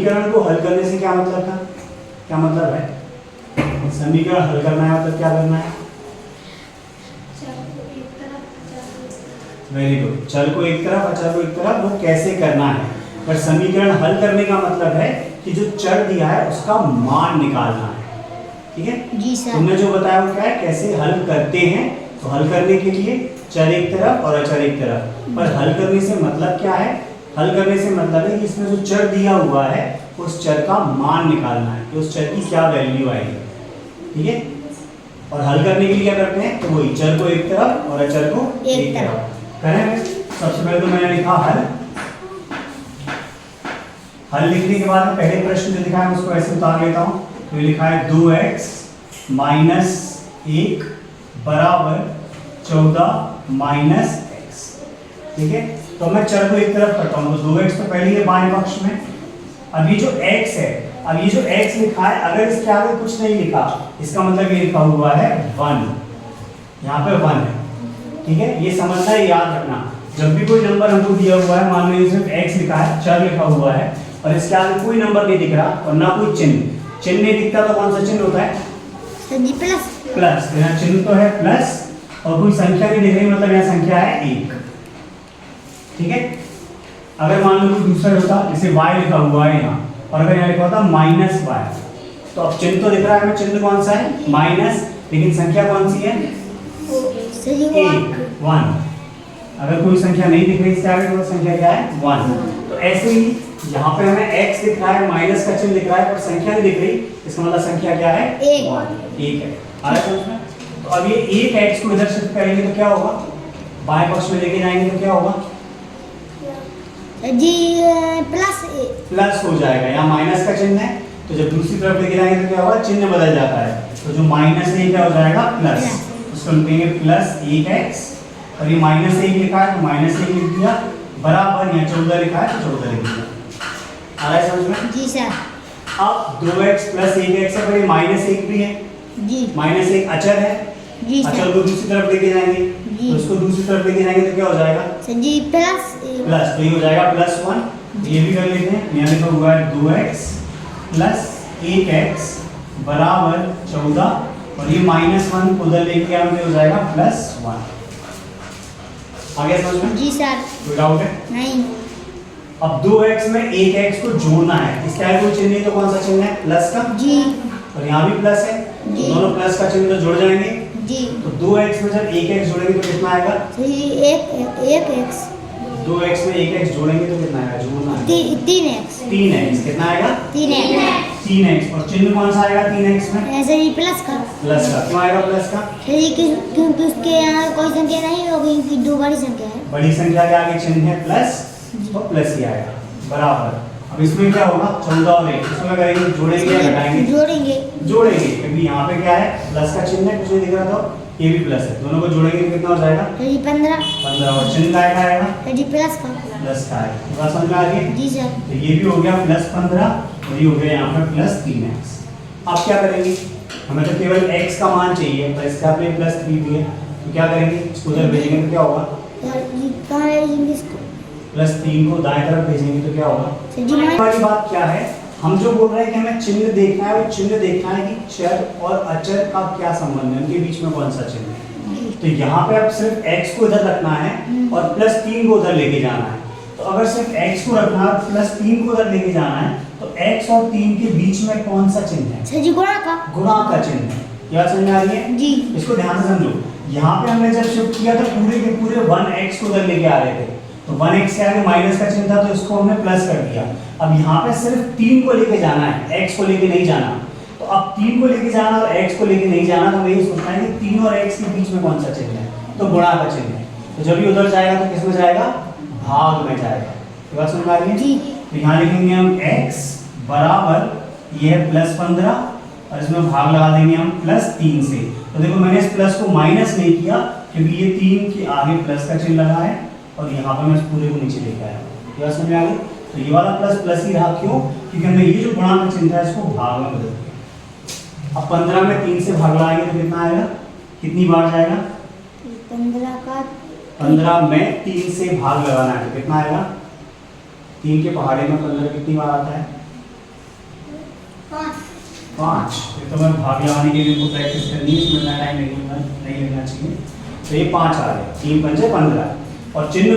समीकरण को हल करने से क्या मतलब था, क्या मतलब है? समीकरण हल करना है मतलब क्या करना है? वेरी गुड, चल को एक तरफ अचर को एक तरफ, वो कैसे करना है। पर समीकरण हल करने का मतलब है कि जो चर दिया है उसका मान निकालना है, ठीक है जी सर। तुमने जो बताया वो क्या है, कैसे हल करते हैं। तो हल करने के लिए चर एक तरफ और अचर एक तरफ, पर हल करने से मतलब क्या है? हल करने से मतलब है कि इसमें जो चर दिया हुआ है उस चर का मान निकालना है कि उस चर की क्या वैल्यू आएगी, ठीक है। और हल करने के लिए क्या करते हैं, तो वही चर को एक तरफ और अचर को एक तरफ करें। सबसे पहले तो मैंने लिखा हल। हल लिखने के बाद में पहले प्रश्न जो लिखा है उसको ऐसे उतार लेता हूँ। तो ये लिखा है 2x माइनस 1 बराबर 14 माइनस x, ठीक है। तो मैं चर को एक तरफ करता हूँ, तो 2x तो पहले ही बाएं पक्ष में। अब ये जो x है, अब ये जो x लिखा है, अगर इसके आगे कुछ नहीं लिखा इसका मतलब ये लिखा हुआ है 1, यहाँ पे 1 है, ठीक है। ये समझना है, याद रखना, जब भी कोई नंबर हमको दिया हुआ है, मान लीजिए सिर्फ x लिखा है, चर लिखा हुआ है और इसके आगे कोई नंबर नहीं दिख रहा और ना कोई चिन्ह नहीं दिखता, तो कौन सा चिन्ह होता है? प्लस। प्लस, यहाँ चिन्ह तो है प्लस और कोई संख्या नहीं दिख रही, मतलब यहाँ संख्या है 1, ठीक है। अगर मान लो कोई दूसरा होता, जैसे y लिखा हुआ है यहाँ, और अगर यहाँ लिखा होता माइनस y, तो अब चिन्ह तो दिख रहा है, चिन्ह कौन सा है? माइनस, लेकिन संख्या कौन सी है? 1। अगर कोई संख्या नहीं दिख रही इससे आगे, तो संख्या क्या है? 1। तो ऐसे ही यहाँ पे हमें x दिख रहा है, माइनस का चिन्ह दिख रहा है, पर संख्या नहीं दिख रही, इसका मतलब संख्या क्या है? 1 है। आया समझ में? तो अब ये 1x को इधर शिफ्ट करेंगे तो क्या होगा? बाएं पक्ष में लेके जाएंगे तो क्या होगा? जी प्लस हो जाएगा। यहाँ माइनस का चिन्ह है, तो जब दूसरी तरफ लेके जाएंगे तो क्या होगा? चिन्ह बदल जाता है, तो जो माइनस है क्या हो जाएगा? प्लस। उसको लिखेंगे प्लस 1x, और ये माइनस 1 लिखा है तो माइनस 1 लिख दिया, बराबर यहाँ 14 लिखा है तो 14 लिख दिया। आ रहा है समझ में? जी सर। अब 2x प्लस 1x है, पर ये माइनस 1 भी है जी। माइनस 1 अचर है जी सर। अचर को दूसरी तरफ लेके जाएंगे जी। तो इसको दूसरी तरफ लेके जाएंगे तो क्या हो जाएगा? सर जी प्लस। तो ये हो जाएगा +1। ये भी कर लेते हैं, यहाँ लिखा हुआ है 2x प्लस 1x बराबर 14, और ये -1 उधर लेके आएंगे हो जाएगा +1। आ गया समझ में? जी सर। कोई डाउट है? नहीं। अब 2x में 1x को जोड़ना है, इसके आगे कोई चिन्ह नहीं, तो कौन सा चिन्ह है? प्लस का। जी। और यहाँ भी प्लस है, तो दोनों प्लस का चिन्ह तो जुड़ जाएंगे। जी। तो 2x में जब 1x जोड़ेंगे तो कितना आएगा? एक x। 2x में 1x जोड़ेंगे तो कितना आएगा? जोड़ना है 3x। 3x कितना आएगा? 3x। और चिन्ह कौन सा आएगा 3x में? ऐसे ही प्लस का। प्लस का। क्यों आएगा प्लस का? क्योंकि उसके यहाँ कोई संख्या नहीं होगी, क्योंकि 2 बड़ी संख्या है। बड़ी संख्या के आगे चिन्ह है प्लस, तो प्लस ही आएगा, बराबर। अब इसमें क्या होगा? 14 और 1, इसमें करेंगे जोड़ेंगे या घटाएंगे? जोड़ेंगे, क्योंकि यहाँ पे क्या है? प्लस का चिन्ह है, कुछ नहीं दिख रहा, तो ये भी प्लस है, दोनों को जोड़ेंगे तो कितना हो जाएगा? 15 और चिन्ह का आएगा प्लस का। प्लस का आएगा। बात समझ में आ रही है? जी सर। तो ये भी हो गया +15 और ये हो गया यहाँ पे +3x। अब क्या करेंगे? हमें तो केवल x का मान चाहिए, पर इसका पे +3 भी है, तो क्या करेंगे? इसको उधर भेजेंगे तो क्या होगा? कहाँ भेजेंगे इसको? +3 को दाएं तरफ भेजेंगे तो क्या होगा? हमारी बात क्या है, हम जो बोल रहे हैं कि हमें चिन्ह देखना है, वो चिन्ह देखना है कि चर और अचर का क्या संबंध है, उनके बीच में कौन सा चिन्ह है। तो यहाँ पे अब सिर्फ x को इधर रखना है और +3 को उधर लेके जाना है। तो अगर सिर्फ x को रखना है और +3 को उधर लेके जाना है, तो x और 3 के बीच में कौन सा चिन्ह है? सर जी गुणा का चिन्ह है। क्या समझ में आ रही है? जी। इसको ध्यान से समझो, यहाँ पे हमने जब शिफ्ट किया था पूरे के पूरे 1x को उधर लेके आ रहे थे, तो 1x के आगे माइनस का चिन्ह था, तो इसको हमने प्लस कर दिया। अब यहाँ पे सिर्फ 3 को लेके जाना है, x को लेके नहीं जाना। तो अब 3 को लेके जाना और x को लेके नहीं जाना, तो ये सोचना है कि 3 और x के बीच में कौन सा चिन्ह है, तो गुणा का चिन्ह है। तो जब ये उधर जाएगा तो किस में जाएगा? भाग में जाएगा। ये बात समझ में आ रही है? जी। तो यहाँ लिखेंगे हम x बराबर ये है +15 और इसमें भाग लगा देंगे हम +3 से। तो देखो मैंने इस प्लस को माइनस नहीं किया, क्योंकि ये 3 के आगे प्लस का चिन्ह लगा है और यहाँ पे मैं इस पूरे को नीचे लेके आया। ये समझ में आ गई? तो ये वाला प्लस ही रहा, क्यों? क्योंकि हमने ये जो गुणा का चिन्ह था इसको भाग में बदल दिया। अब 15 में 3 से भाग लगाएंगे तो कितना आएगा? कितनी बार जाएगा? 15 में 3 से भाग लगाना है तो कितना आएगा? 3 के पहाड़े में 15 कितनी बार आता है? 5। ये तो मैं भाग लगाने के लिए प्रैक्टिस करनी है, इसमें इतना टाइम नहीं लगना चाहिए। तो ये 5 आ गया, 3 पंजे 15 और चिन्ह